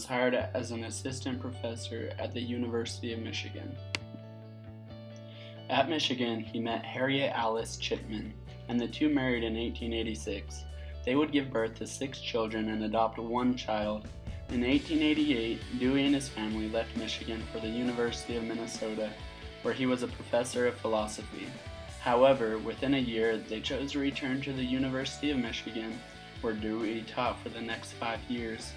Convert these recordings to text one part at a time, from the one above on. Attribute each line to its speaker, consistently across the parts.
Speaker 1: was hired as an assistant professor at the University of Michigan. At Michigan, he met Harriet Alice Chipman, and the two married in 1886. They would give birth to 6 children and adopt one child. In 1888, Dewey and his family left Michigan for the University of Minnesota, where he was a professor of philosophy. However, within a year, they chose to return to the University of Michigan, where Dewey taught for the next 5 years.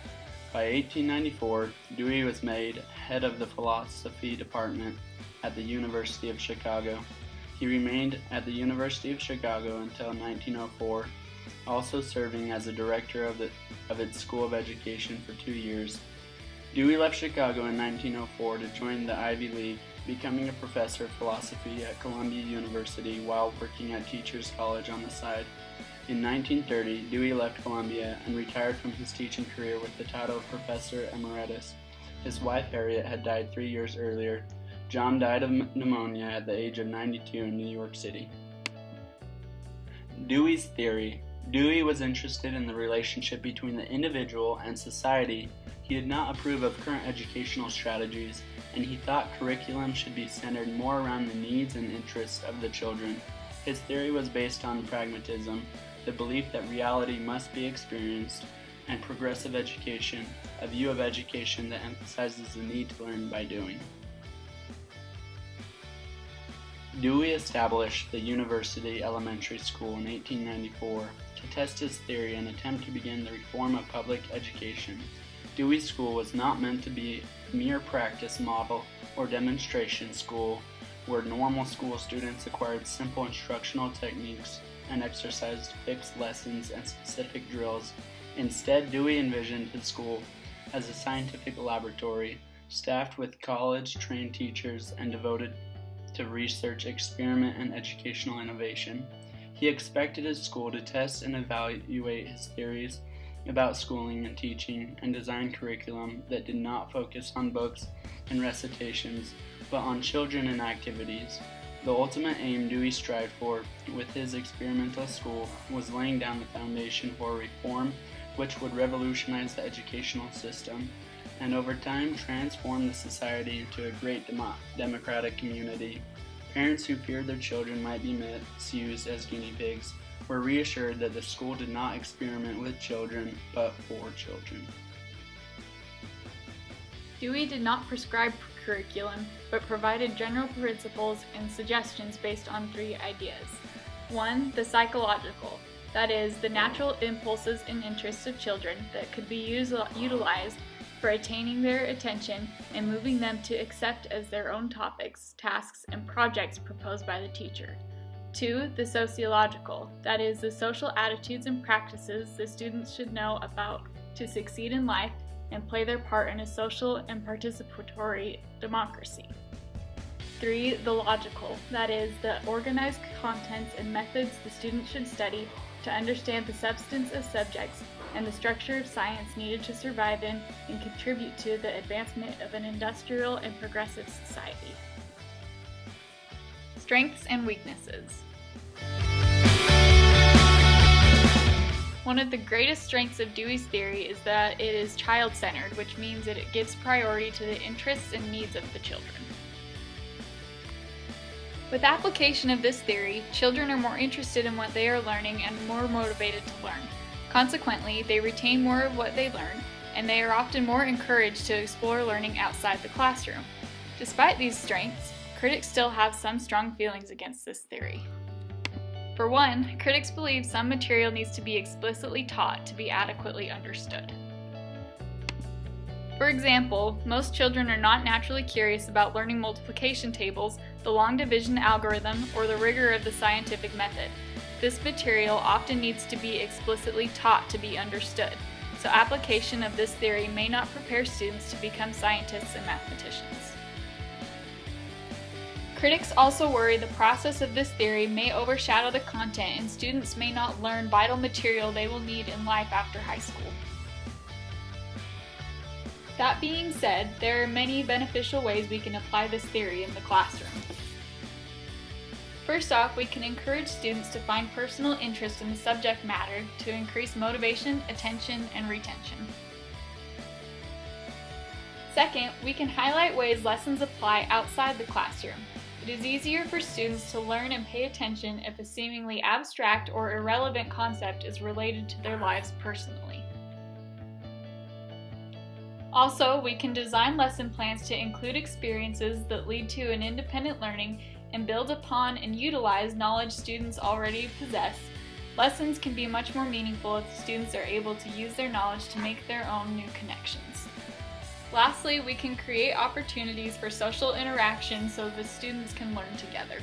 Speaker 1: By 1894, Dewey was made head of the philosophy department at the University of Chicago. He remained at the University of Chicago until 1904, also serving as a director of its School of Education for 2 years. Dewey left Chicago in 1904 to join the Ivy League, becoming a professor of philosophy at Columbia University while working at Teachers College on the side. In 1930, Dewey left Columbia and retired from his teaching career with the title of Professor Emeritus. His wife Harriet had died 3 years earlier. John died of pneumonia at the age of 92 in New York City. Dewey's theory. Dewey was interested in the relationship between the individual and society. He did not approve of current educational strategies, and he thought curriculum should be centered more around the needs and interests of the children. His theory was based on pragmatism, the belief that reality must be experienced, and progressive education, a view of education that emphasizes the need to learn by doing. Dewey established the University Elementary School in 1894 to test his theory and attempt to begin the reform of public education. Dewey's school was not meant to be a mere practice model or demonstration school where normal school students acquired simple instructional techniques and exercised fixed lessons and specific drills. Instead, Dewey envisioned his school as a scientific laboratory staffed with college-trained teachers and devoted to research, experiment, and educational innovation. He expected his school to test and evaluate his theories about schooling and teaching and design curriculum that did not focus on books and recitations, but on children and activities. The ultimate aim Dewey strived for with his experimental school was laying down the foundation for reform which would revolutionize the educational system and over time transform the society into a great democratic community. Parents who feared their children might be misused as guinea pigs were reassured that the school did not experiment with children, but for children.
Speaker 2: Dewey did not prescribe curriculum, but provided general principles and suggestions based on 3 ideas. 1. The psychological, that is, the natural impulses and interests of children that could be utilized for attaining their attention and moving them to accept as their own topics, tasks, and projects proposed by the teacher. 2. The sociological, that is, the social attitudes and practices the students should know about to succeed in life and play their part in a social and participatory democracy. 3. The logical, that is, the organized contents and methods the students should study to understand the substance of subjects and the structure of science needed to survive in and contribute to the advancement of an industrial and progressive society. Strengths and weaknesses. One of the greatest strengths of Dewey's theory is that it is child-centered, which means that it gives priority to the interests and needs of the children. With application of this theory, children are more interested in what they are learning and more motivated to learn. Consequently, they retain more of what they learn, and they are often more encouraged to explore learning outside the classroom. Despite these strengths, critics still have some strong feelings against this theory. For one, critics believe some material needs to be explicitly taught to be adequately understood. For example, most children are not naturally curious about learning multiplication tables, the long division algorithm, or the rigor of the scientific method. This material often needs to be explicitly taught to be understood, so application of this theory may not prepare students to become scientists and mathematicians. Critics also worry the process of this theory may overshadow the content and students may not learn vital material they will need in life after high school. That being said, there are many beneficial ways we can apply this theory in the classroom. First off, we can encourage students to find personal interest in the subject matter to increase motivation, attention, and retention. Second, we can highlight ways lessons apply outside the classroom. It is easier for students to learn and pay attention if a seemingly abstract or irrelevant concept is related to their lives personally. Also, we can design lesson plans to include experiences that lead to an independent learning and build upon and utilize knowledge students already possess. Lessons can be much more meaningful if students are able to use their knowledge to make their own new connections. Lastly, we can create opportunities for social interaction so the students can learn together.